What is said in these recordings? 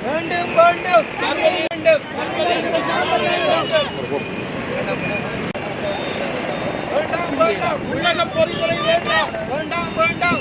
வேண்டும் வேண்டும் வேண்டும் உலக பொறிமுறை வேண்டாம் வேண்டாம் வேண்டாம்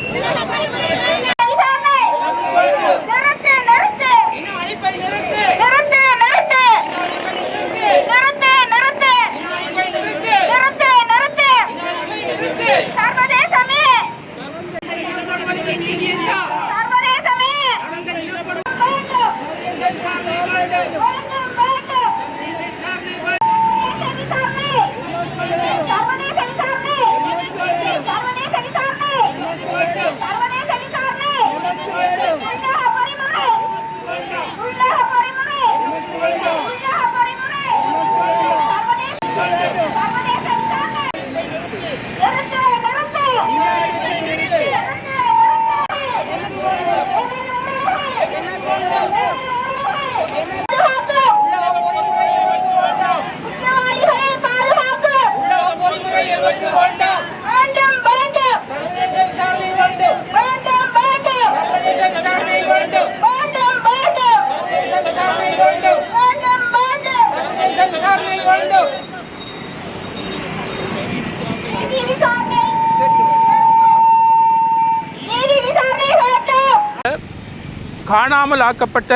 காணாமல் ஆக்கப்பட்ட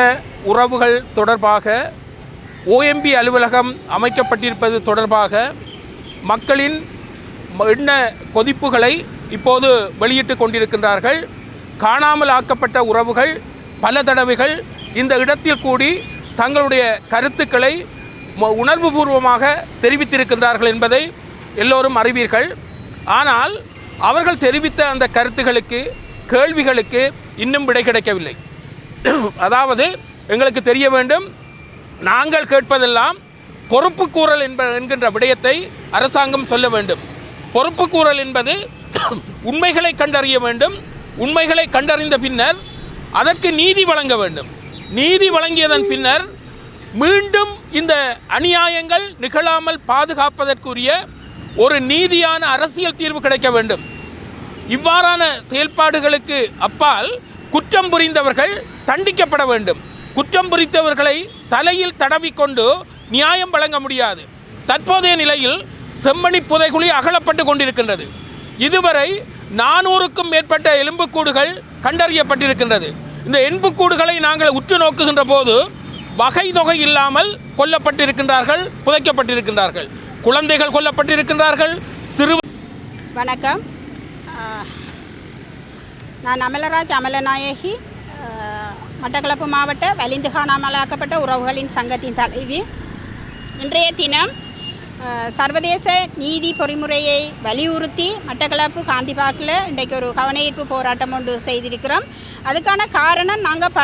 உறவுகள் தொடர்பாக OMB அலுவலகம் அமைக்கப்பட்டிருப்பது தொடர்பாக மக்களின் எண்ண கொதிப்புகளை இப்போது வெளியிட்டு கொண்டிருக்கின்றார்கள். காணாமல் ஆக்கப்பட்ட உறவுகள் பல தடவைகள் இந்த இடத்தில் கூடி தங்களுடைய கருத்துக்களை உணர்வுபூர்வமாக தெரிவித்திருக்கின்றார்கள் என்பதை எல்லோரும் அறிவீர்கள். ஆனால் அவர்கள் தெரிவித்த அந்த கருத்துகளுக்கு கேள்விகளுக்கு இன்னும் விடை கிடைக்கவில்லை. அதாவது எங்களுக்கு தெரிய வேண்டும், நாங்கள் கேட்பதெல்லாம் பொறுப்புக்கூறல் என்கின்ற விடயத்தை அரசாங்கம் சொல்ல வேண்டும். பொறுப்புக்கூறல் என்பது உண்மைகளை கண்டறிய வேண்டும். உண்மைகளை கண்டறிந்த பின்னர் அதற்கு நீதி வழங்க வேண்டும். நீதி வழங்கியதன் பின்னர் மீண்டும் இந்த அநியாயங்கள் நிகழாமல் பாதுகாப்பதற்குரிய ஒரு நீதியான அரசியல் தீர்வு கிடைக்க வேண்டும். இவ்வாறான செயல்பாடுகளுக்கு அப்பால் குற்றம் புரிந்தவர்கள் தண்டிக்கப்பட வேண்டும். குற்றம் புரிந்தவர்களை தலையில் தடவிக்கொண்டு நியாயம் வழங்க முடியாது. தற்போதைய நிலையில் செம்மணி புதைகுழி அகலப்பட்டு கொண்டிருக்கின்றது. இதுவரை 400க்கும் மேற்பட்ட எலும்புக்கூடுகள் கண்டறியப்பட்டிருக்கின்றது. இந்த எலும்புக்கூடுகளை நாங்கள் உற்று நோக்குகின்ற போது வகை தொகை இல்லாமல் கொல்லப்பட்டிருக்கின்றார்கள், புதைக்கப்பட்டிருக்கின்றார்கள். குழந்தைகள் கொல்லப்பட்டிருக்கின்றார்கள். சிறு வணக்கம், நான் அமலராஜ் அமலநாயகி, மட்டக்களப்பு மாவட்ட வலிந்து காணாமலாக்கப்பட்ட உறவுகளின் சங்கத்தின் தலைவி. இன்றைய தினம் சர்வதேச நீதி பொறிமுறையை வலியுறுத்தி மட்டக்களப்பு காந்திபாக்கில் இன்றைக்கு ஒரு கவனஈர்ப்பு போராட்டம் ஒன்று செய்திருக்கிறோம். அதுக்கான காரணம் நாங்கள்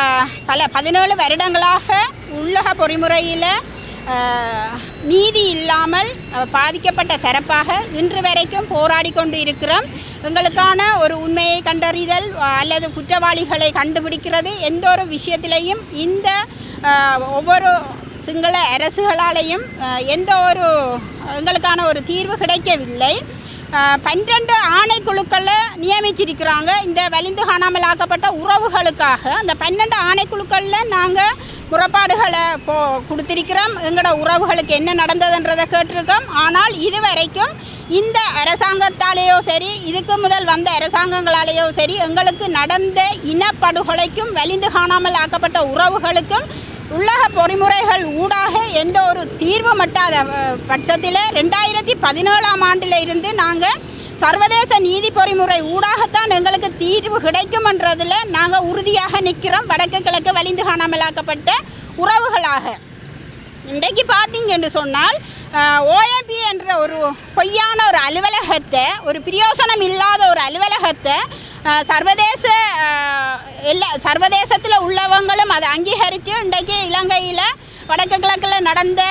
17 வருடங்களாக உள்ளக பொறிமுறையில் நீதி இல்லாமல் பாதிக்கப்பட்ட தரப்பாக இன்று வரைக்கும் போராடி கொண்டு இருக்கிறோம். எங்களுக்கான ஒரு உண்மையை கண்டறிதல் அல்லது குற்றவாளிகளை கண்டுபிடிக்கிறது எந்த ஒரு விஷயத்திலையும் இந்த ஒவ்வொரு சிங்கள அரசுகளாலேயும் எந்த ஒரு எங்களுக்கான ஒரு தீர்வு கிடைக்கவில்லை. 12 ஆணைக்குழுக்களை நியமிச்சிருக்கிறாங்க இந்த வலிந்து காணாமல் ஆக்கப்பட்ட உறவுகளுக்காக. அந்த 12 ஆணைக்குழுக்களில் நாங்கள் முறைப்பாடுகளை கொடுத்திருக்கிறோம். எங்களோட உறவுகளுக்கு என்ன நடந்ததுன்றதை கேட்டிருக்கோம். ஆனால் இதுவரைக்கும் இந்த அரசாங்கத்தாலேயோ சரி, இதுக்கு முதல் வந்த அரசாங்கங்களாலேயோ சரி, எங்களுக்கு நடந்த இனப்படுகொலைக்கும் வலிந்து காணாமல் ஆக்கப்பட்ட உறவுகளுக்கும் உள்ளக பொறிமுறைகள் ஊடாக எந்த ஒரு தீர்வு மட்டாத பட்சத்தில் 2017ஆம் ஆண்டில் இருந்து நாங்கள் சர்வதேச நீதி பொறிமுறை ஊடாகத்தான் எங்களுக்கு தீர்வு கிடைக்கும்ன்றதில் நாங்கள் உறுதியாக நிற்கிறோம். வடக்கு கிழக்கு வலிந்து காணாமலாக்கப்பட்ட உறவுகளாக இன்றைக்கு பார்த்தீங்கன்னு சொன்னால் OMB என்ற ஒரு பொய்யான ஒரு அலுவலகத்தை, ஒரு பிரயோசனம் இல்லாத ஒரு அலுவலகத்தை சர்வதேசத்தில் உள்ளவங்களும் அதை அங்கீகரித்து இன்றைக்கு இலங்கையில் வடக்கு கிழக்கில் நடந்த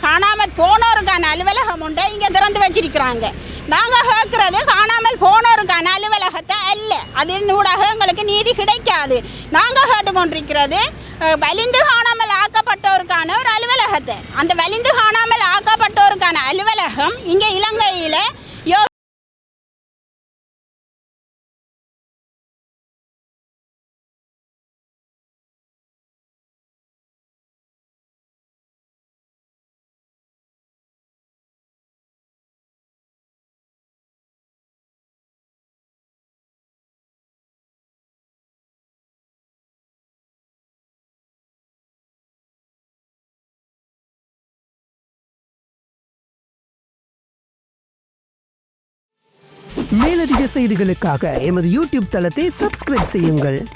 காணாமல் போனோருக்கான அலுவலகம் உண்டு இங்கே திறந்து வச்சிருக்கிறாங்க. நாங்கள் கேட்குறது காணாமல் போனோருக்கான அலுவலகத்தை அல்ல, அதன் ஊடாக எங்களுக்கு நீதி கிடைக்காது. நாங்கள் கேட்டுக்கொண்டிருக்கிறது வலிந்து காணாமல் ஆக்கப்பட்டோருக்கான ஒரு அலுவலகத்தை. அந்த வலிந்து காணாமல் ஆக்கப்பட்டோருக்கான அலுவலகம் இங்கே இலங்கையில் மேலதிக செய்திகளுக்காக எமது யூடியூப் தளத்தை சப்ஸ்கிரைப் செய்யுங்கள்.